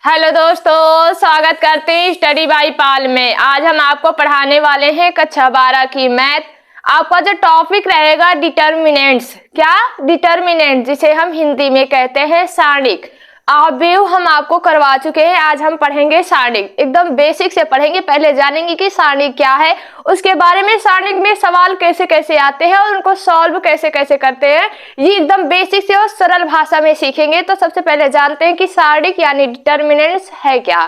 Hello दोस्तों, स्वागत करते हैं स्टडी बाय पाल में। आज हम आपको पढ़ाने वाले हैं कक्षा 12 की मैथ। आपका जो टॉपिक रहेगा डिटर्मिनेंट्स। क्या? डिटर्मिनेंट, जिसे हम हिंदी में कहते हैं सारणिक। अवयव हम आपको करवा चुके हैं। आज हम पढ़ेंगे सारणिक, एकदम बेसिक से पढ़ेंगे। पहले जानेंगे कि सारणिक क्या है, उसके बारे में सारणिक में सवाल कैसे कैसे आते हैं और उनको सॉल्व कैसे कैसे करते हैं, ये एकदम बेसिक से और सरल भाषा में सीखेंगे। तो सबसे पहले जानते हैं कि सारणिक यानी डिटर्मिनेंट्स है क्या।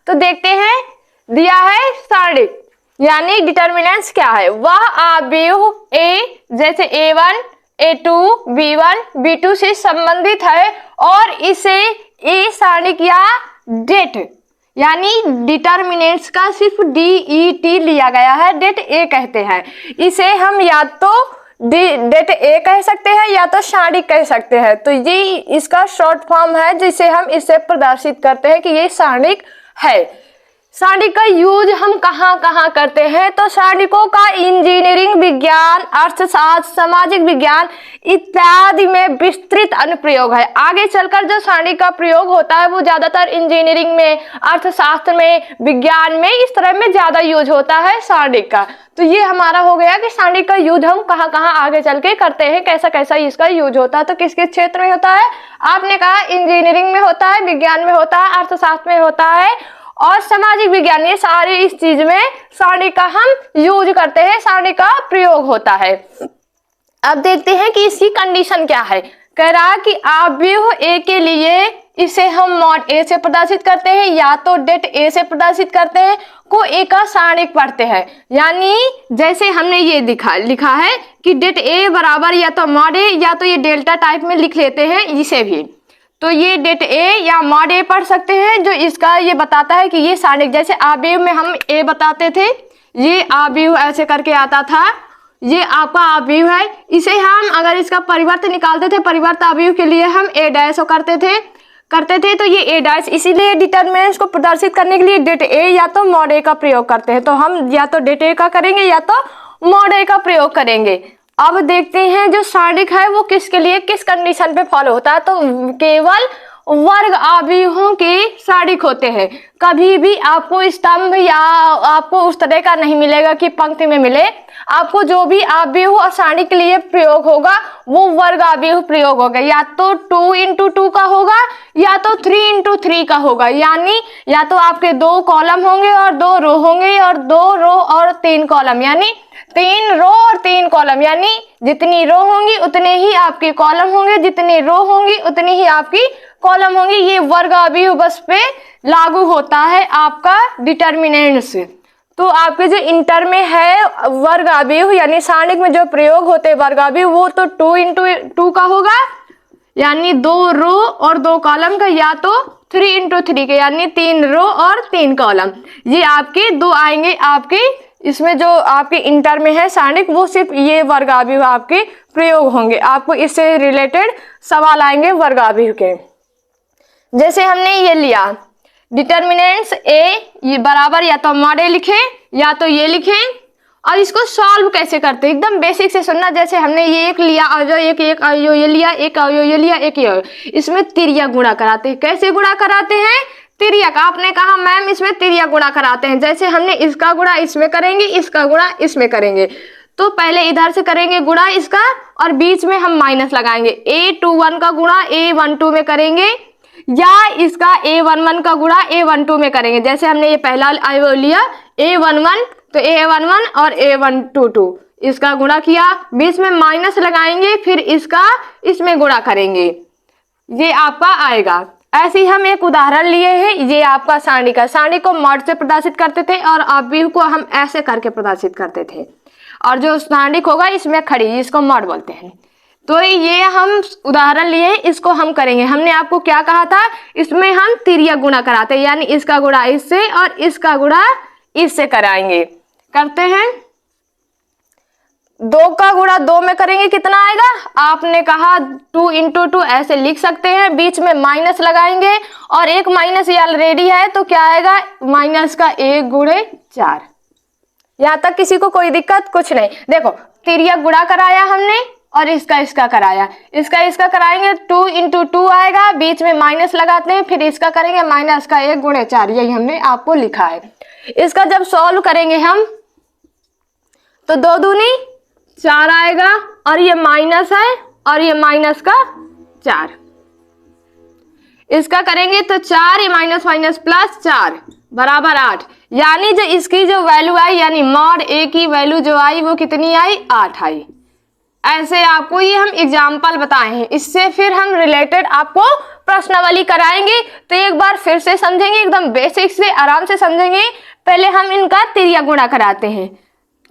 तो देखते हैं, दिया है सारणिक यानी डिटर्मिनेंट्स क्या है। वह अवयव ए जैसे A1 A2 B1 B2 से संबंधित है और इसे ए सारणिक या डेट यानी डिटर्मिनेंट्स का सिर्फ DET लिया गया है, डेट ए कहते हैं। इसे हम या तो डेट ए कह सकते हैं या तो सारणिक कह सकते हैं। तो ये इसका शॉर्ट फॉर्म है जिसे हम इसे प्रदर्शित करते हैं कि ये सारणिक है। सारणिक का यूज हम कहाँ कहाँ करते हैं, तो सारणिकों का इंजीनियरिंग विज्ञान, अर्थशास्त्र, सामाजिक विज्ञान इत्यादि में विस्तृत अनुप्रयोग है। आगे चलकर जो सारणिक का प्रयोग होता है वो ज्यादातर इंजीनियरिंग में, अर्थशास्त्र में, विज्ञान में, इस तरह में ज्यादा यूज होता है सारणिक का। तो ये हमारा हो गया कि सारणिक का यूज हम कहाँ कहाँ आगे चल के करते हैं, कैसा कैसा इसका यूज होता है। तो किस किस क्षेत्र में होता है? आपने कहा इंजीनियरिंग में होता है, विज्ञान में होता है, अर्थशास्त्र में होता है और सामाजिक विज्ञान, ये सारे इस चीज में सारणिक का हम यूज करते हैं, सारणिक का प्रयोग होता है। अब देखते हैं कि इसकी कंडीशन क्या है। कह रहा कि अवयव ए के लिए इसे हम मॉड ए से प्रदर्शित करते हैं या तो डेट ए से प्रदर्शित करते हैं, को ए का सारणिक पढ़ते हैं। यानी जैसे हमने ये लिखा है कि डेट ए बराबर या तो मॉड ए या तो ये डेल्टा टाइप में लिख लेते हैं इसे भी। तो ये डेट ए या मॉड ए पढ़ सकते हैं, जो इसका ये बताता है कि ये सारणिक, जैसे अवयव में हम ए बताते थे, ये अवयव ऐसे करके आता था, ये आपका अवयव है। इसे हम अगर इसका परिवर्त निकालते थे, परिवर्त अवयव के लिए हम ए डैश करते थे तो ये ए डैश, इसीलिए डिटर्मिनेंट्स को प्रदर्शित करने के लिए डेट ए या तो मॉड ए का प्रयोग करते हैं। तो हम या तो डेट ए का करेंगे या तो मॉड ए का प्रयोग करेंगे। अब देखते हैं जो सारणिक है वो किसके लिए, किस कंडीशन पे फॉलो होता है। तो केवल वर्ग अवयवों के सारणिक होते हैं। कभी भी आपको स्तंभ या आपको उस तरह का नहीं मिलेगा कि पंक्ति में मिले। आपको जो भी अवयव और सारणिक के लिए प्रयोग होगा वो वर्ग अवयव प्रयोग होगा, या तो 2 into 2 का होगा या तो 3 into 3 का होगा। यानी या तो आपके 2 कॉलम होंगे और 2 रो होंगे और 2 रो और 3 कॉलम, यानी 3 रो और 3 कॉलम। यानी जितनी रो होंगी उतने ही आपके कॉलम होंगे, जितनी रो होंगी उतनी ही आपकी कॉलम होंगी। ये वर्ग अवयव बस पे लागू होता है आपका डिटर्मिनेंट्स। तो आपके जो इंटर में है वर्ग अवयव यानी सारणिक में जो प्रयोग होते हैं वर्ग अवयव, वो तो 2 into 2 का होगा, यानी 2 रो और 2 कॉलम का, या तो 3 into 3 के, यानी 3 रो और 3 कॉलम। ये आपके 2 आएंगे आपके इसमें, जो आपके इंटर में है सारणिक, वो सिर्फ ये वर्ग अवयव आपके प्रयोग होंगे। आपको इससे रिलेटेड सवाल आएंगे वर्ग अवयव के। जैसे हमने ये लिया डिटर्मिनेंट्स ए ये बराबर या तो मॉड ए लिखे या तो ये लिखे, और इसको सॉल्व कैसे करते हैं एकदम बेसिक से सुनना। जैसे हमने ये एक लिया और जो एक अवयव ये लिया, एक अवयव ये लिया, एक ये, इसमें तिर्यक गुणा कराते हैं। कैसे गुणा कराते हैं? तिर्यक। आपने कहा मैम इसमें तिर्यक गुणा कराते हैं, जैसे हमने इसका गुणा इसमें करेंगे, इसका गुणा इसमें करेंगे। तो पहले इधर से करेंगे गुणा इसका और बीच में हम माइनस लगाएंगे। A21 का गुणा A12 में करेंगे या इसका A11 का गुणा A12 में करेंगे। जैसे हमने ये पहला अवयव लिया A11 तो A11 और A12 इसका गुणा किया, बीच में माइनस लगाएंगे, फिर इसका इसमें गुणा करेंगे, ये आपका आएगा। ऐसे ही हम एक उदाहरण लिए हैं, ये आपका सारणिक है। सारणिक को मॉड से प्रदर्शित करते थे और अवयव को हम ऐसे करके प्रदर्शित करते थे, और जो सारणिक होगा इसमें खड़ी, इसको मॉड बोलते हैं। तो ये हम उदाहरण लिए, इसको हम करेंगे। हमने आपको क्या कहा था, इसमें हम तिर्यक गुणा कराते हैं, यानी इसका गुणा इससे और इसका गुणा इससे कराएंगे। करते हैं 2 का गुणा 2 में करेंगे, कितना आएगा? आपने कहा 2 into 2 ऐसे लिख सकते हैं, बीच में माइनस लगाएंगे और एक माइनस ये ऑलरेडी है तो क्या आएगा, माइनस का 1 गुणे 4। यहाँ तक किसी को कोई दिक्कत? कुछ नहीं। देखो तिर्यक गुणा कराया हमने और इसका कराया, इसका कराएंगे 2 × 2 आएगा, बीच में माइनस लगाते हैं, फिर इसका करेंगे माइनस का 1 × 4, यही हमने आपको लिखा है। इसका जब सॉल्व करेंगे हम तो 2 दूनी 4 आएगा, और ये माइनस है और ये माइनस का 4, इसका करेंगे तो 4, ये माइनस माइनस प्लस 4 बराबर 8, यानी जो इसकी जो वैल्यू आई यानी मॉड ए की वैल्यू जो आई वो कितनी आई, 8 आई। ऐसे आपको ये हम एग्जाम्पल बताए हैं, इससे फिर हम रिलेटेड आपको प्रश्नावली कराएंगे। तो एक बार फिर से समझेंगे, एकदम बेसिक से आराम से समझेंगे। पहले हम इनका तिर्यक गुणा कराते हैं।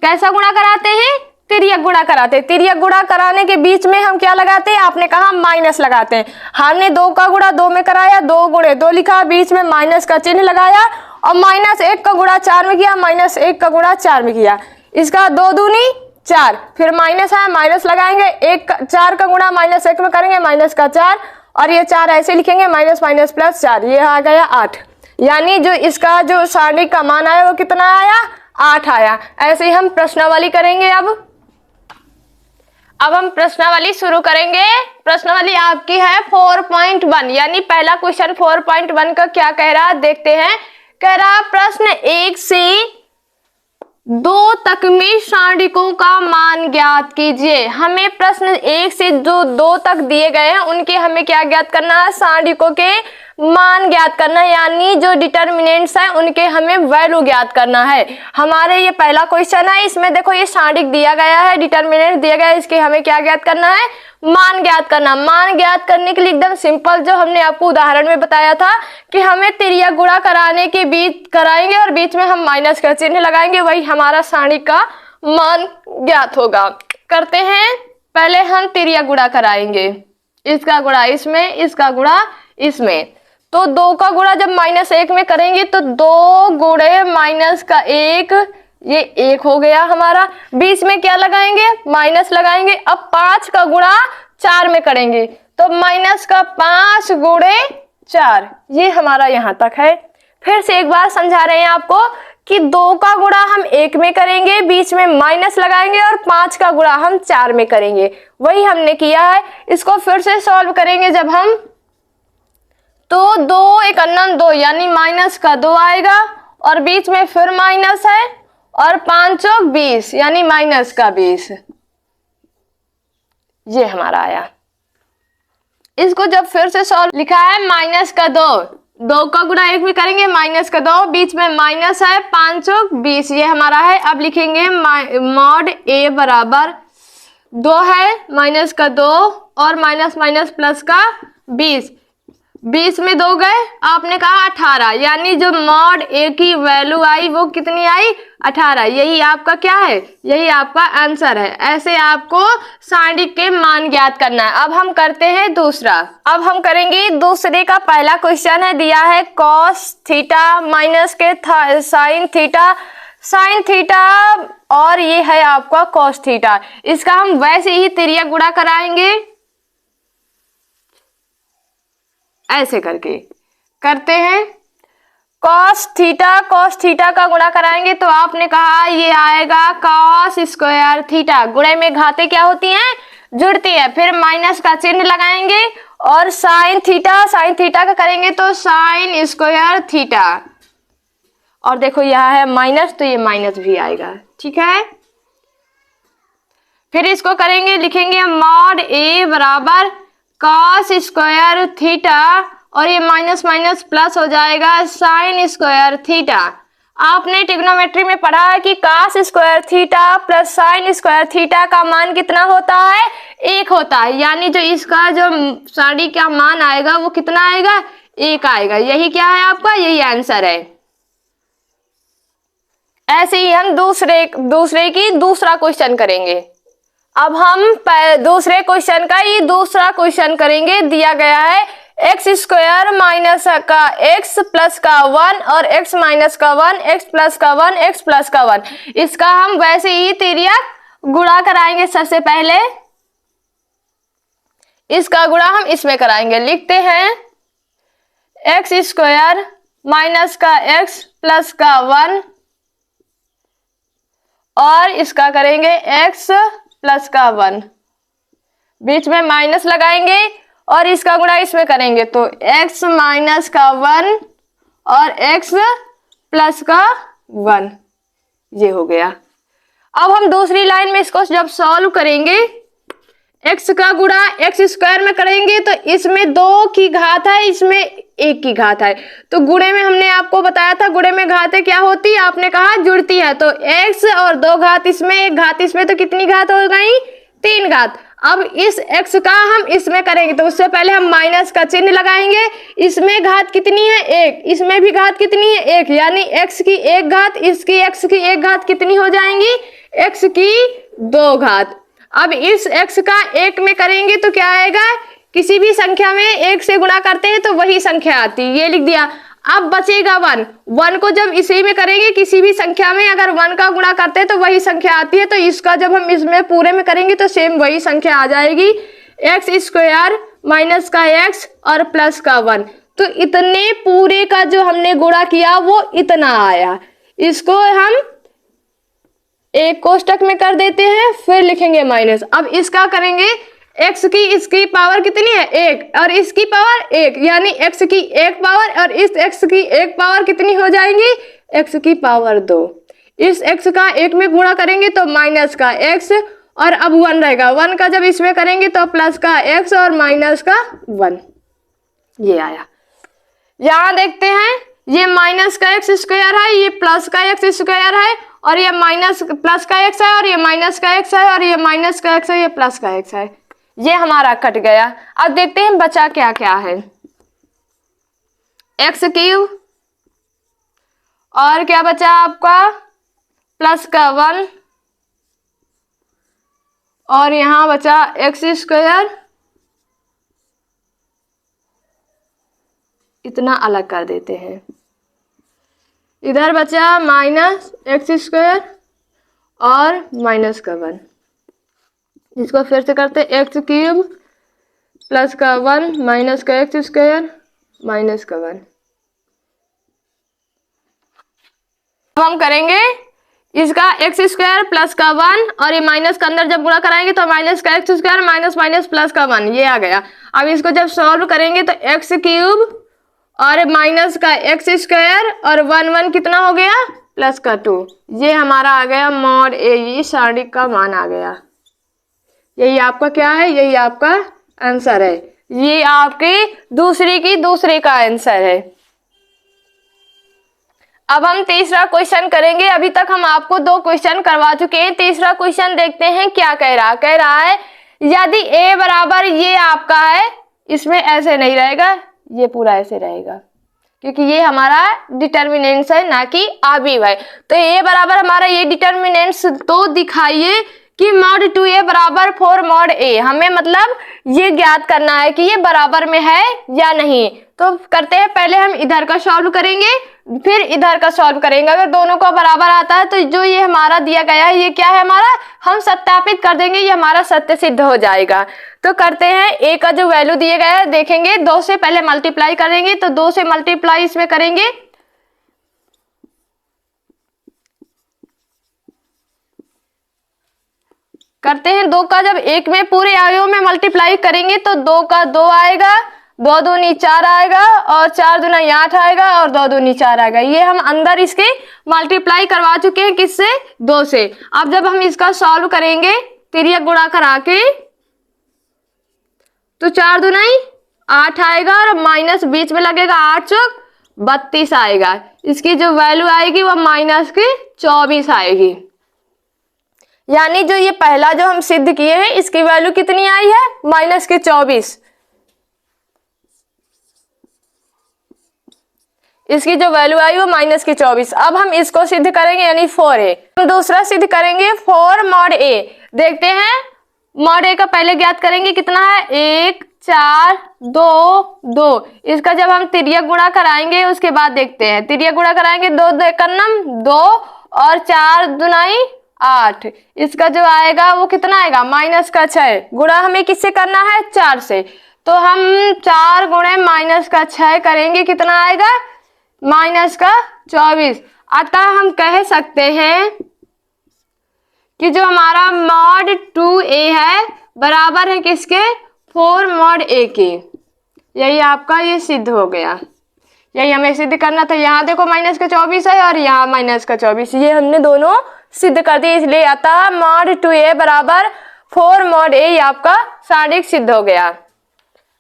कैसा गुणा कराते हैं, तिर्यक गुणा कराते हैं। तिर्यक गुणा कराने के बीच में हम क्या लगाते हैं, आपने कहा माइनस लगाते हैं। हमने 2 का गुणा 2 में कराया, 2 × 2 लिखा, बीच में माइनस का चिन्ह लगाया, और -1 का गुणा 4 में किया, -1 का गुणा 4 में किया। इसका 2 दूनी 4, फिर माइनस आया, माइनस लगाएंगे, 4 का गुणा -1 में करेंगे, माइनस का 4, और ये 4 ऐसे लिखेंगे, माइनस माइनस प्लस 4, ये आ गया 8। यानी जो इसका जो सारणी का मान आया वो कितना आया, 8 आया। ऐसे ही हम प्रश्नावली करेंगे। अब हम प्रश्नावली शुरू करेंगे। प्रश्नावली आपकी है 4.1, यानी पहला क्वेश्चन 4.1 का क्या कह रहा है देखते हैं। कह रहा प्रश्न 1 से 2 तक में सारणिकों का मान ज्ञात कीजिए। हमें प्रश्न 1 से जो 2 तक दिए गए हैं उनके हमें क्या ज्ञात करना है, सारणिकों के मान ज्ञात करना है, यानी जो डिटर्मिनेंट्स हैं उनके हमें वैल्यू ज्ञात करना है। हमारे ये पहला क्वेश्चन है, इसमें देखो ये सारणिक दिया गया है, डिटर्मिनेंट दिया गया है, इसके हमें क्या ज्ञात करना है, मान ज्ञात करना। मान ज्ञात करने के लिए एकदम सिंपल, जो हमने आपको उदाहरण में बताया था कि हमें तिर्यक गुणा कराने के बीच कराएंगे और बीच में हम माइनस का चिन्ह लगाएंगे, वही हमारा सारणिक का मान ज्ञात होगा। करते हैं, पहले हम तिर्यक गुणा कराएंगे, इसका गुणा इसमें, इसका गुणा इसमें। तो 2 का गुणा जब -1 में करेंगे तो 2 × -1, ये 1 हो गया हमारा। बीच में क्या लगाएंगे, माइनस लगाएंगे। अब 5 का गुणा 4 में करेंगे तो -5 × 4, ये हमारा यहाँ तक है। फिर से एक बार समझा रहे हैं आपको कि 2 का गुणा हम 1 में करेंगे, बीच में माइनस लगाएंगे, और 5 का गुणा हम 4 में करेंगे, वही हमने किया है। इसको फिर से सॉल्व करेंगे जब हम, तो 2 × 2, यानी माइनस का 2 आएगा, और बीच में फिर माइनस है, और 5 × 20, यानी माइनस का 20, ये हमारा आया। इसको जब फिर से सॉल्व लिखा है, -2, 2 का गुणा 1 में करेंगे, -2, बीच में माइनस है, 5 × 20, ये हमारा है। अब लिखेंगे मॉड ए बराबर 2 है, -2 और माइनस माइनस प्लस का 20, 20 में 2 गए, आपने कहा 18, यानी जो मॉड ए की वैल्यू आई वो कितनी आई, 18। यही आपका क्या है, यही आपका आंसर है। ऐसे आपको सारणिक के मान ज्ञात करना है। अब हम करते हैं दूसरा। अब हम करेंगे दूसरे का पहला क्वेश्चन है, दिया है cos थीटा माइनस के sin थीटा, और ये है आपका cos थीटा। इसका हम वैसे ही तिर्यक गुणा कराएंगे, ऐसे करके करते हैं। cos थीटा का गुणा कराएंगे तो आपने कहा ये आएगा cos² थीटा। गुणे में घातें क्या होती हैं, जुड़ती है। फिर माइनस का चिन्ह लगाएंगे, और sin थीटा का करेंगे तो sin² थीटा, और देखो यह है माइनस, तो ये माइनस भी आएगा, ठीक है। फिर इसको करेंगे, लिखेंगे मॉड ए बराबर cos² थीटा, और ये माइनस माइनस प्लस हो जाएगा sin² थीटा। आपने ट्रिग्नोमेट्री में पढ़ा है कि cos² theta plus sin² theta का मान कितना होता है, 1 होता है। यानी जो इसका जो सारणी का मान आएगा वो कितना आएगा, 1 आएगा। यही क्या है आपका, यही आंसर है। ऐसे ही हम दूसरे की दूसरा क्वेश्चन करेंगे। अब हम दूसरे क्वेश्चन का ये दूसरा क्वेश्चन करेंगे। दिया गया है x² माइनस का x प्लस का 1 और x माइनस का 1, x प्लस का 1, x प्लस का 1। इसका हम वैसे ही तिर्यक गुणा कराएंगे। सबसे पहले इसका गुणा हम इसमें कराएंगे। लिखते हैं x² माइनस का x प्लस का 1 और इसका करेंगे x प्लस का 1। बीच में माइनस लगाएंगे और इसका गुणा इसमें करेंगे तो x माइनस का 1 और x प्लस का 1, ये हो गया। अब हम दूसरी लाइन में इसको जब सॉल्व करेंगे, x का गुणा x स्क्वायर में करेंगे तो इसमें 2 की घात है, इसमें 1 की घात है। तो गुणे में हमने आपको बताया था गुणे में घातें क्या होती है, आपने कहा जुड़ती है। तो x और 2 घात इसमें, 1 घात इसमें, तो कितनी घात हो गई, 3 घात। अब इस x का हम इसमें करेंगे तो उससे पहले हम माइनस का चिन्ह लगाएंगे। इसमें घात कितनी है, 1, इसमें भी घात कितनी है, 1, यानी x की 1 घात, इसकी x की 1 घात कितनी हो जाएंगी, x की 2 घात। अब इस x का 1 में करेंगे तो क्या आएगा, किसी भी संख्या में 1 से गुणा करते हैं तो वही संख्या आती है, ये लिख दिया। अब बचेगा 1, 1 को जब इसी में करेंगे, किसी भी संख्या में अगर 1 का गुणा करते हैं तो वही संख्या आती है, तो इसका जब हम इसमें पूरे में करेंगे तो सेम वही संख्या आ जाएगी, एक्स स्क्वायर माइनस का x और प्लस का 1। तो इतने पूरे का जो हमने गुणा किया वो इतना आया। इसको हम एक कोष्टक में कर देते हैं, फिर लिखेंगे माइनस। अब इसका करेंगे, x की इसकी पावर कितनी है, 1, और इसकी पावर 1, यानी x की 1 पावर और इस x की 1 पावर कितनी हो जाएंगी, x की पावर 2। इस x का 1 में गुणा करेंगे तो माइनस का x और अब 1 रहेगा, 1 का जब इसमें करेंगे तो प्लस का x और माइनस का 1, ये आया। यहां देखते हैं, ये माइनस का x स्क्वायर है, ये प्लस का x स्क्वायर है, और ये माइनस प्लस का x है, और ये माइनस का x है, और ये माइनस का x है, ये प्लस का x है। ये हमारा कट गया। अब देखते हैं बचा क्या क्या है, एक्स क्यूब और क्या बचा आपका, प्लस का 1, और यहां बचा एक्स स्क्वायर, इतना अलग कर देते हैं। इधर बचा माइनस एक्स स्क्वायर और माइनस का 1, इसको फिर से करते हैं, एक्स क्यूब प्लस का 1 माइनस का एक्स स्क्वायर माइनस का 1। अब हम करेंगे इसका एक्स स्क्वायर प्लस का 1 और ये माइनस का अंदर जब गुणा कराएंगे तो माइनस का x square minus minus plus का 1, ये आ गया। अब इसको जब सॉल्व करेंगे तो एक्स क्यूब और माइनस का एक्स स्क्वायर और 1 1 कितना हो गया, प्लस का 2, ये हमारा आ गया मॉड ए, ये साड़ी का मान आ गया। यही आपका क्या है, यही आपका आंसर है, ये आपके दूसरे का आंसर है। अब हम तीसरा क्वेश्चन करेंगे। अभी तक हम आपको 2 क्वेश्चन करवा चुके हैं, तीसरा क्वेश्चन देखते हैं क्या कह रहा है यदि a बराबर ये आपका है, इसमें ऐसे नहीं रहेगा, ये पूरा ऐसे रहेगा, क्योंकि ये हमारा डिटर्मिनेंट्स है ना कि आबिव है। तो a बराबर हमारा ये डिटर्मिनेंट्स तो दिखाइए कि मॉड 2a बराबर 4 मॉड a, हमें मतलब ये ज्ञात करना है कि ये बराबर में है या नहीं। तो करते हैं, पहले हम इधर का सॉल्व करेंगे फिर इधर का सॉल्व करेंगे। अगर दोनों का बराबर आता है तो जो ये हमारा दिया गया है ये क्या है हमारा, हम सत्यापित कर देंगे, ये हमारा सत्य सिद्ध हो जाएगा। तो करते हैं, a का जो वैल्यू दिया गया है देखेंगे, 2 से पहले मल्टीप्लाई करेंगे तो 2 से मल्टीप्लाई इसमें करेंगे, करते हैं 2 का जब 1 में पूरे अवयव में मल्टीप्लाई करेंगे तो 2 का 2 आएगा, 2 दूनी 4 आएगा और 4 दूना 8 आएगा और 2 दूनी 4 आएगा। ये हम अंदर इसके मल्टीप्लाई करवा चुके हैं, किससे, 2 से। अब जब हम इसका सॉल्व करेंगे तिर्यक गुणा करा के तो 4 दूनाई 8 आएगा और माइनस बीच में लगेगा, 8 चौक 32 आएगा। इसकी जो वैल्यू आएगी वो माइनस की 24 आएगी। यानी जो ये पहला जो हम सिद्ध किए हैं इसकी वैल्यू कितनी आई है, माइनस की 24। इसकी जो वैल्यू आई वो माइनस की 24। अब हम इसको सिद्ध करेंगे यानी 4a। हम दूसरा सिद्ध करेंगे 4 मॉड a। देखते हैं, मॉड a का पहले ज्ञात करेंगे, कितना है, 1 4 2 2। इसका जब हम तिर्यक गुणा कराएंगे उसके बाद देखते हैं, तिर्यक गुणा कराएंगे 2 2 एकन्नम 2 और 4 दुनाई 8। इसका जो आएगा वो कितना आएगा, माइनस का 6। गुणा हमें किससे करना है, 4 से। तो हम 4 गुणे माइनस का 6 करेंगे, कितना आएगा, माइनस का 24। अतः हम कह सकते हैं कि जो हमारा मॉड 2a है बराबर है किसके, 4 mod a के। यही आपका ये सिद्ध हो गया, यही हमें सिद्ध करना था। यहाँ देखो माइनस का 24 है और यहाँ माइनस का 24, ये हमने दोनों सिद्ध कर दिए, इसलिए आता mod 2a बराबर 4 mod a, ये आपका सारणिक सिद्ध हो गया।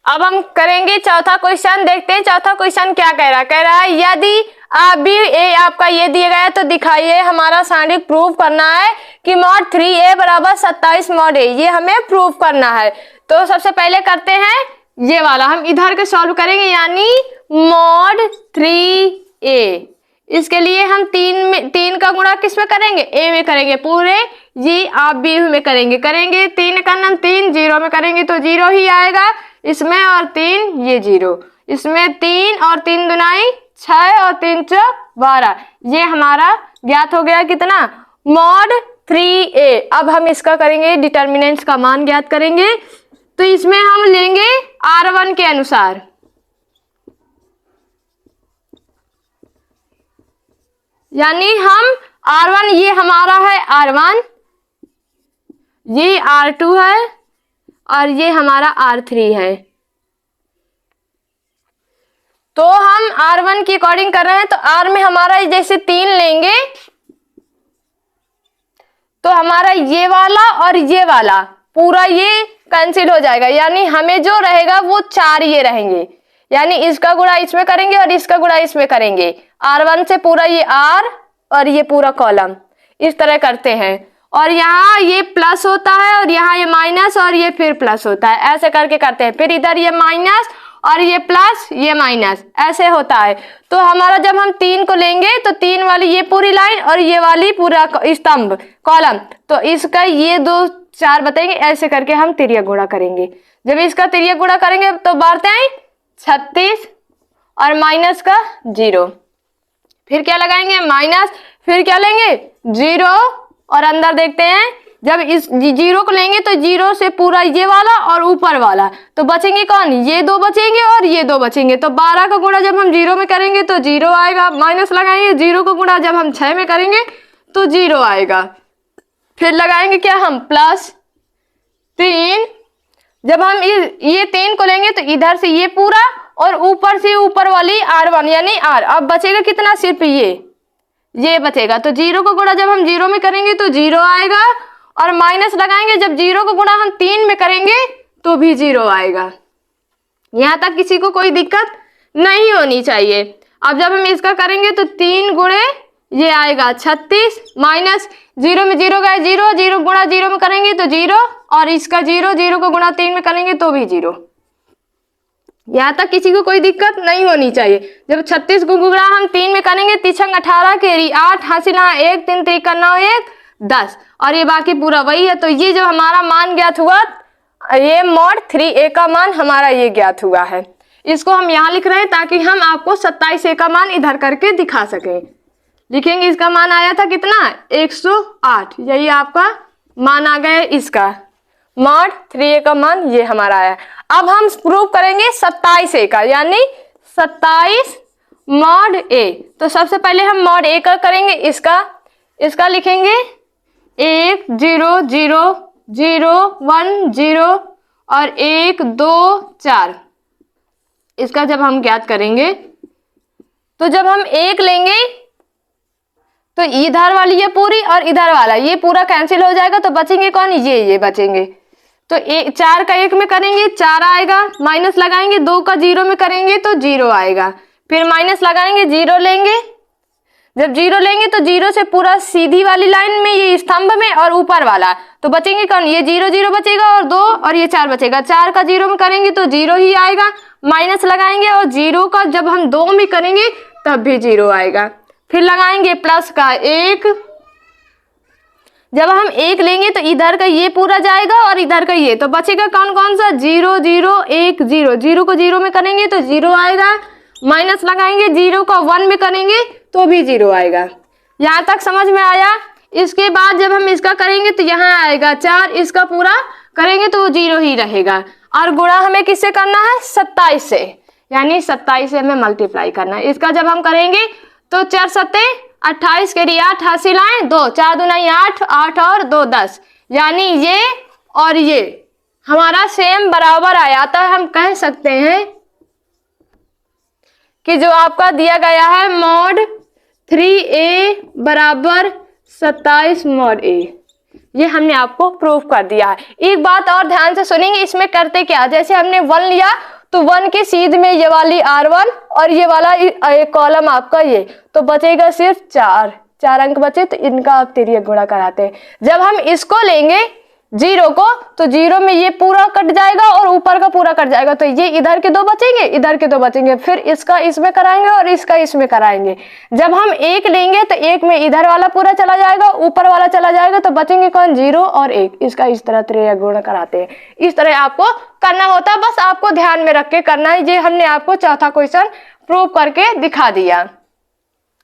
अब हम करेंगे चौथा क्वेश्चन, देखते हैं चौथा क्वेश्चन क्या कह रहा है। कह रहा है यदि अभी ए आपका ये दिया गया है तो दिखाइए, हमारा सारणिक प्रूव करना है कि mod 3a बराबर 27 mod a, ये हमें प्रूव करना है। तो सबसे पहले करते हैं ये वाला, हम इधर के सॉल्व करेंगे, यानी mod 3a। इसके लिए हम 3 का गुणा किस में करेंगे, a में करेंगे पूरे, ये आप b में करेंगे 3 का 3 0 में करेंगे तो 0 ही आएगा इसमें, और 3 ये 0, इसमें 3 और 3 दुनाई 6 और 3 चौक 12, ये हमारा ज्ञात हो गया कितना, mod 3a। अब हम इसका करेंगे डिटर्मिनेंट्स का मान ज्ञात करेंगे, तो इसमें हम लेंगे R1 के अनुसार, यानी हम R1, ये हमारा है R1, ये R2 है और ये हमारा R3 है। तो हम R1 की अकॉर्डिंग कर रहे हैं, तो R में हमारा जैसे 3 लेंगे तो हमारा ये वाला और ये वाला पूरा ये कैंसिल हो जाएगा, यानी हमें जो रहेगा वो 4 ये रहेंगे, यानी इसका गुणा इसमें करेंगे और इसका गुणा इसमें करेंगे, R1 से पूरा ये R और ये पूरा कॉलम, इस तरह करते हैं। और यहाँ ये प्लस होता है और यहाँ ये माइनस और ये फिर प्लस होता है, ऐसे करके करते हैं। फिर इधर ये माइनस और ये प्लस ये माइनस, ऐसे होता है। तो हमारा जब हम 3 को लेंगे तो 3 वाली ये पूरी लाइन और ये वाली पूरा स्तंभ कॉलम, तो इसका ये 2 4 बताएंगे, ऐसे करके हम तिर्यक गुणा करेंगे। जब इसका तिर्यक गुणा करेंगे तो बढ़ते हैं 36 और माइनस का 0, फिर क्या लगाएंगे माइनस, फिर क्या लेंगे 0 और अंदर देखते हैं, जब इस 0 को लेंगे तो 0 से पूरा ये वाला और ऊपर वाला, तो बचेंगे कौन, ये 2 बचेंगे और ये 2 बचेंगे। तो 12 का गुणा जब हम 0 में करेंगे तो 0 आएगा, माइनस लगाएंगे, 0 को गुणा जब हम 6 में करेंगे तो 0 आएगा। फिर लगाएंगे क्या हम प्लस 3, जब हम ये 3 को लेंगे तो इधर से ये पूरा और ऊपर से ऊपर वाली R1 यानी R, अब बचेगा कितना, सिर्फ ये बचेगा। तो 0 को गुणा जब हम 0 में करेंगे तो 0 आएगा, और माइनस लगाएंगे, जब 0 को गुणा हम 3 में करेंगे तो भी 0 आएगा। यहाँ तक किसी को कोई दिक्कत नहीं होनी चाहिए। अब जब हम इसका करेंगे तो 3 गुणे ये आएगा 36, माइनस 0 में 0 गए 0, 0 गुणा 0 में करेंगे तो 0, और इसका 0, 0 को गुणा 3 में करेंगे तो भी 0। यहाँ तक किसी को कोई दिक्कत नहीं होनी चाहिए। जब 36 को गुणा हम 3 में करेंगे, 3 18 केरी 8 हासिल 1 3 3 9 1 10, और ये बाकी पूरा वही है। तो ये जो हमारा मान ज्ञात हुआ, ये mod 3a का मान हमारा ये ज्ञात हुआ है। इसको हम यहाँ लिख रहे हैं ताकि हम आपको 27a का मान इधर करके दिखा सकें। लिखेंगे, इसका मान आया था कितना 108, यही आपका मान आ गया इसका, mod 3a का मान ये हमारा आया। अब हम प्रूव करेंगे 27a का, यानी 27 mod a। तो सबसे पहले हम mod a का करेंगे, इसका लिखेंगे 1 0 0 0 1 0 और 1 2 4। इसका जब हम ज्ञात करेंगे तो जब हम 1 लेंगे तो इधर वाली ये पूरी और इधर वाला ये पूरा कैंसिल हो जाएगा, तो बचेंगे कौन, ये बचेंगे। तो 4 का 1 में करेंगे 4 आएगा, माइनस लगाएंगे, 2 का 0 में करेंगे तो 0 आएगा, फिर माइनस लगाएंगे, 0 लेंगे, जब 0 लेंगे तो 0 से पूरा सीधी वाली लाइन में ये स्तंभ में और ऊपर वाला, तो बचेंगे कौन, ये 0 0 बचेगा और 2 और ये 4 बचेगा। 4 का 0 में करेंगे तो 0 ही आएगा, माइनस लगाएंगे, और 0 का जब हम 2 में करेंगे तब भी 0 आएगा। फिर लगाएंगे प्लस का 1, जब हम 1 लेंगे तो इधर का ये पूरा जाएगा और इधर का ये, तो बचेगा कौन कौन सा 0 0 1 0, 0 को 0 में करेंगे तो 0 आएगा, माइनस लगाएंगे, 0 का 1 में करेंगे तो भी 0 आएगा। यहाँ तक समझ में आया। इसके बाद जब हम इसका करेंगे तो यहाँ आएगा 4, इसका पूरा करेंगे तो वो 0 ही रहेगा, और गुणा हमें किससे करना है 27 से, यानी 27 से हमें मल्टीप्लाई करना है। इसका जब हम करेंगे तो 4 7 28 के लिए 8 हासिल 2, 4 2 8 8 और 2 10, यानी ये और ये हमारा सेम बराबर आया, तो हम कह सकते हैं कि जो आपका दिया गया है मॉड 3a बराबर 27 मॉड a, ये हमने आपको प्रूफ कर दिया है। एक बात और ध्यान से सुनेंगे, इसमें करते क्या, जैसे हमने 1 लिया तो 1 की सीध में ये वाली R1 और ये वाला कॉलम आपका ये, तो बचेगा सिर्फ 4 अंक बचे, तो इनका आप तिर्यक गुणा कराते हैं। जब हम इसको लेंगे 0 को, तो 0 में ये पूरा कट जाएगा और ऊपर का पूरा कट जाएगा, तो ये इधर के 2 बचेंगे, इधर के 2 बचेंगे, फिर इसका इसमें कराएंगे और इसका इसमें कराएंगे। जब हम 1 लेंगे तो 1 में इधर वाला पूरा चला जाएगा, ऊपर वाला चला जाएगा, तो बचेंगे कौन, 0 और 1। इसका इस तरह तिर्यक गुणा कराते हैं। इस तरह आपको करना होता है, बस आपको ध्यान में रख के करना है। ये हमने आपको चौथा क्वेश्चन प्रूव करके दिखा दिया।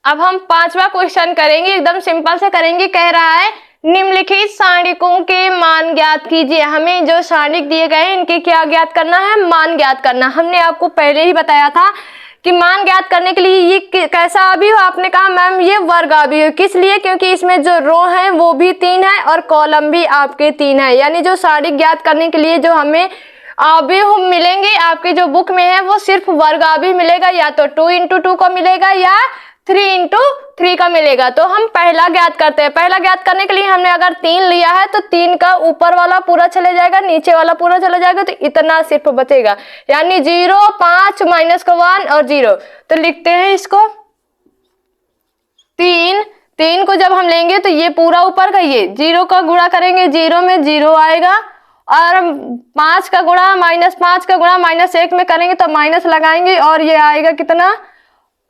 अब हम 5वां क्वेश्चन करेंगे, एकदम सिंपल से करेंगे। कह रहा है निम्नलिखित सारणिकों के मान ज्ञात कीजिए। हमें जो सारणिक दिए गए हैं इनके क्या ज्ञात करना है, मान ज्ञात करना। हमने आपको पहले ही बताया था कि मान ज्ञात करने के लिए ये कैसा अभी हो, आपने कहा मैम ये वर्ग अभी हो, किस लिए, क्योंकि इसमें जो रो है वो भी 3 है और कॉलम भी आपके 3 है। यानी जो सारणिक ज्ञात करने के लिए जो हमें अवयव मिलेंगे आपके जो बुक में है वो सिर्फ वर्ग अवयव मिलेगा, या तो 2 into 2 का मिलेगा या 3 into 3 का मिलेगा। तो हम पहला ज्ञात करते हैं। पहला ज्ञात करने के लिए हमने अगर 3 लिया है तो 3 का ऊपर वाला पूरा चले जाएगा, नीचे वाला पूरा चला जाएगा, तो इतना सिर्फ बचेगा, यानी 0, 5 माइनस का 1 और 0। तो लिखते हैं इसको 3 को जब हम लेंगे तो ये पूरा ऊपर का, ये 0 का गुणा करेंगे, 0 में 0 आएगा, और 5 का गुणा -5 का गुणा -1 में करेंगे तो माइनस लगाएंगे और ये आएगा कितना,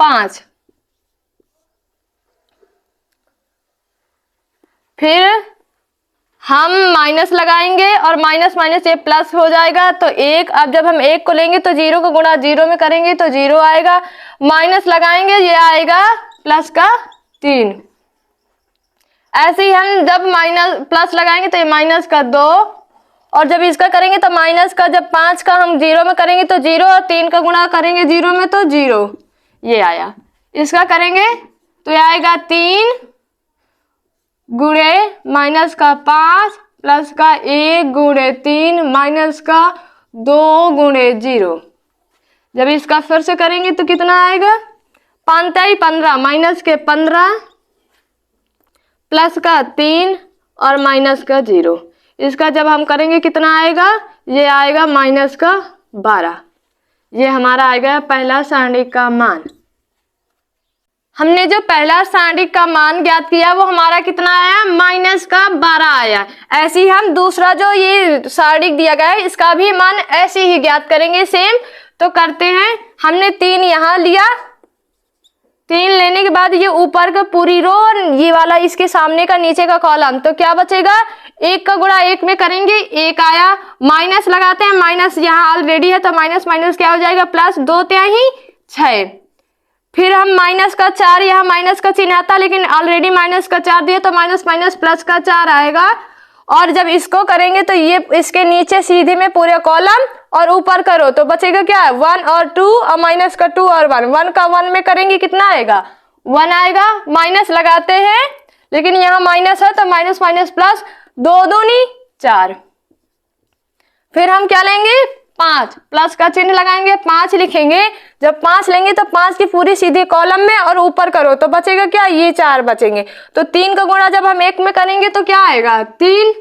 5। फिर हम माइनस लगाएंगे और माइनस माइनस ये प्लस हो जाएगा, तो 1। अब जब हम 1 को लेंगे तो 0 का गुणा 0 में करेंगे तो 0 आएगा, माइनस लगाएंगे ये आएगा प्लस का 3। ऐसे ही हम जब प्लस लगाएंगे तो ये माइनस का 2, और जब इसका करेंगे तो माइनस का, जब 5 का हम 0 में करेंगे तो 0, और 3 का गुणा करेंगे 0 में तो 0, ये आया। इसका करेंगे तो ये आएगा 3 गुणे माइनस का 5 प्लस का 1 गुणे 3 माइनस का 2 गुणे 0। जब इसका फिर से करेंगे तो कितना आएगा, 5 15 माइनस के 15 प्लस का 3 और माइनस का 0। इसका जब हम करेंगे कितना आएगा, ये आएगा माइनस का 12। ये हमारा आएगा पहला सारणिक का मान। हमने जो पहला सारणिक का मान ज्ञात किया वो हमारा कितना आया, माइनस का 12 आया। ऐसे ही हम दूसरा जो ये सारणिक दिया गया है इसका भी मान ऐसे ही ज्ञात करेंगे सेम। तो करते हैं, हमने 3 यहाँ लिया, 3 लेने के बाद ये ऊपर का पूरी रो और ये वाला इसके सामने का नीचे का कॉलम, तो क्या बचेगा, 1 का गुणा 1 में करेंगे 1 आया, माइनस लगाते हैं, माइनस यहाँ ऑलरेडी है तो माइनस माइनस क्या हो जाएगा, प्लस 2 3 6। फिर हम माइनस का 4, यहाँ माइनस का चिन्ह आता लेकिन ऑलरेडी माइनस का 4 दिया तो माइनस माइनस प्लस का 4 आएगा। और जब इसको करेंगे तो ये इसके नीचे सीधे में पूरे कॉलम और ऊपर करो तो बचेगा क्या, 1 और 2 और माइनस का 2 और 1, 1 का 1 में करेंगे कितना आएगा, 1 आएगा। माइनस लगाते हैं लेकिन यहाँ माइनस है तो माइनस माइनस प्लस, 2 दूनी 4। फिर हम क्या लेंगे, 5 प्लस का चिन्ह लगाएंगे, 5 लिखेंगे। जब 5 लेंगे तो 5 की पूरी सीधी कॉलम में और ऊपर करो तो बचेगा क्या, ये 4 बचेंगे। तो 3 का गुणा जब हम 1 में करेंगे तो क्या आएगा, 3।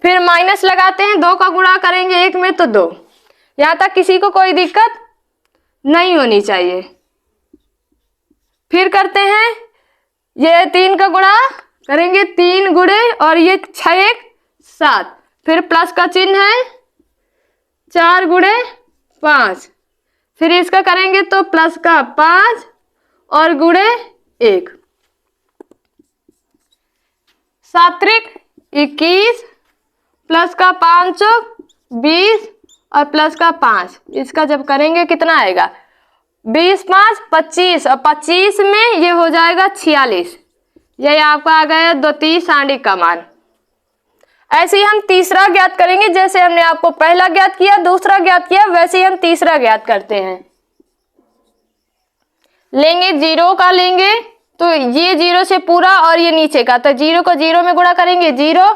फिर माइनस लगाते हैं, 2 का गुणा करेंगे 1 में तो 2। यहां तक किसी को कोई दिक्कत नहीं होनी चाहिए। फिर करते हैं, ये 3 का गुणा करेंगे 3 गुणे और ये 6 1 7, फिर प्लस का चिन्ह है 4 गुणे 5, फिर इसका करेंगे तो प्लस का 5 और गुणे 1, 7 21 प्लस का 5 20 और प्लस का 5। इसका जब करेंगे कितना आएगा, 20 5 25 और 25 में ये हो जाएगा 46। यही आपका आ गया द्वितीय सारणिक का मान। ऐसे ही हम तीसरा ज्ञात करेंगे, जैसे हमने आपको पहला ज्ञात किया, दूसरा ज्ञात किया, वैसे ही हम तीसरा ज्ञात करते हैं। लेंगे 0 का लेंगे तो ये 0 से पूरा और ये नीचे का, तो 0 को 0 में गुणा करेंगे 0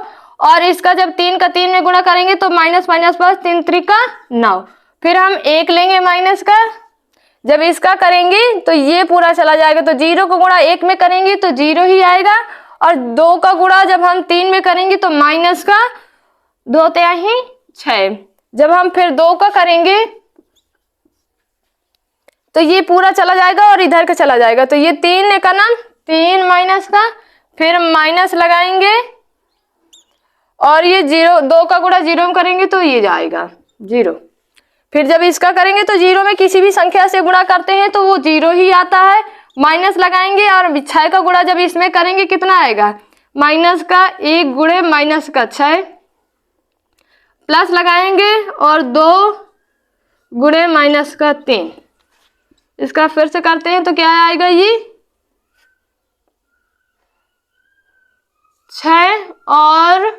और इसका जब 3 का 3 में गुणा करेंगे तो माइनस माइनस प्लस, 3 त्रिका 9। फिर हम 1 लेंगे माइनस का, जब इसका करेंगे तो ये पूरा चला जाएगा, तो 0 को गुणा 1 में करेंगे तो 0 ही आएगा। और 2 का गुणा जब हम 3 में करेंगे तो माइनस का 2 तिहाई 6। जब हम फिर 2 का करेंगे तो ये पूरा चला जाएगा और इधर का चला जाएगा, तो ये 3 का नाम 3 माइनस का, फिर माइनस लगाएंगे और ये 0, 2 का गुणा 0 में करेंगे तो ये जाएगा 0। फिर जब इसका करेंगे तो 0 में किसी भी संख्या से गुणा करते हैं तो वो 0 ही आता है, माइनस लगाएंगे और 6 का गुणा जब इसमें करेंगे कितना आएगा, माइनस का 1 गुणे माइनस का 6, प्लस लगाएंगे और 2 गुणे माइनस का 3। इसका फिर से करते हैं तो क्या आएगा, ये 6 और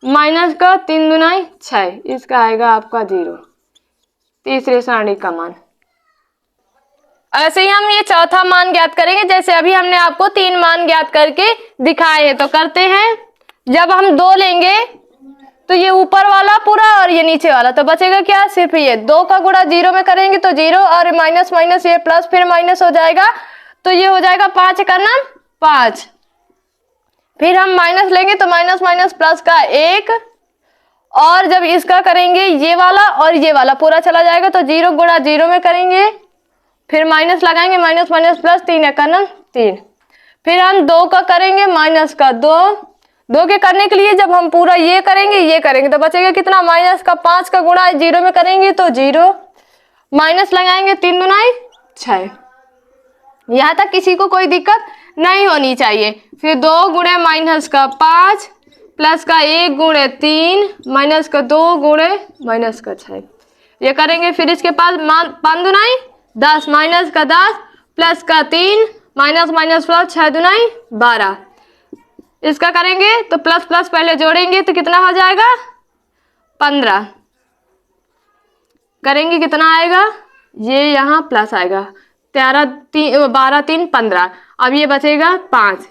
माइनस का 3 दुनाई 6, इसका आएगा आपका 0, तीसरे सारणी का मान। ऐसे ही हम ये चौथा मान ज्ञात करेंगे, जैसे अभी हमने आपको 3 मान ज्ञात करके दिखाए हैं। तो करते हैं, जब हम 2 लेंगे तो ये ऊपर वाला पूरा और ये नीचे वाला, तो बचेगा क्या, सिर्फ ये 2 का गुणा 0 में करेंगे तो 0 और माइनस माइनस ये प्लस, फिर माइनस हो जाएगा तो ये हो जाएगा 5 का नाम 5। फिर हम माइनस लेंगे तो माइनस माइनस प्लस का 1, और जब इसका करेंगे ये वाला और ये वाला पूरा चला जाएगा तो 0 गुणा 0 में करेंगे, फिर माइनस लगाएंगे, माइनस माइनस प्लस, 3 का नाम 3। फिर हम 2 का करेंगे माइनस का 2 के करने के लिए जब हम पूरा ये करेंगे तो बचेगा कितना, माइनस का 5 का गुणा 0 में करेंगे तो 0, माइनस लगाएंगे, 3 दुनाई 6। यहाँ तक किसी को कोई दिक्कत नहीं होनी चाहिए। फिर 2 गुणे माइनस का 5 प्लस का 1 गुणे 3 माइनस का 2 गुणे माइनस का 6, ये करेंगे। फिर इसके पास 5 दुनाई 10 माइनस का 10 प्लस का 3 माइनस माइनस प्लस 6 दुनाई 12, इसका करेंगे तो प्लस प्लस पहले जोड़ेंगे तो कितना हो जाएगा, 15 करेंगे कितना आएगा, ये यहाँ प्लस आएगा, 12 3 15, अब ये बचेगा 5।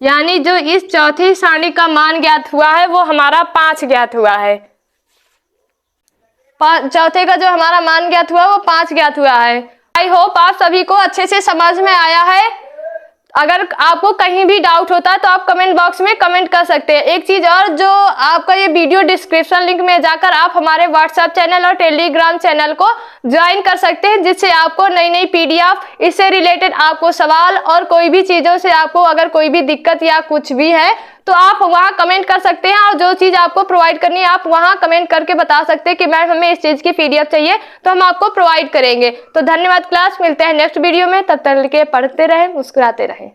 यानी जो इस चौथी सारणी का मान ज्ञात हुआ है वो हमारा 5 ज्ञात हुआ है। चौथे का जो हमारा मान ज्ञात हुआ वो 5 ज्ञात हुआ है। आई होप आप सभी को अच्छे से समझ में आया है। अगर आपको कहीं भी डाउट होता है तो आप कमेंट बॉक्स में कमेंट कर सकते हैं। एक चीज और, जो आपका ये वीडियो डिस्क्रिप्शन लिंक में जाकर आप हमारे व्हाट्सएप चैनल और टेलीग्राम चैनल को ज्वाइन कर सकते हैं, जिससे आपको नई नई PDF, इससे रिलेटेड आपको सवाल और कोई भी चीजों से आपको अगर कोई भी दिक्कत या कुछ भी है तो आप वहां कमेंट कर सकते हैं, और जो चीज आपको प्रोवाइड करनी है आप वहां कमेंट करके बता सकते हैं कि मैम हमें इस चीज की PDF चाहिए, तो हम आपको प्रोवाइड करेंगे। तो धन्यवाद क्लास, मिलते हैं नेक्स्ट वीडियो में, तब तक के पढ़ते रहें, मुस्कुराते रहें।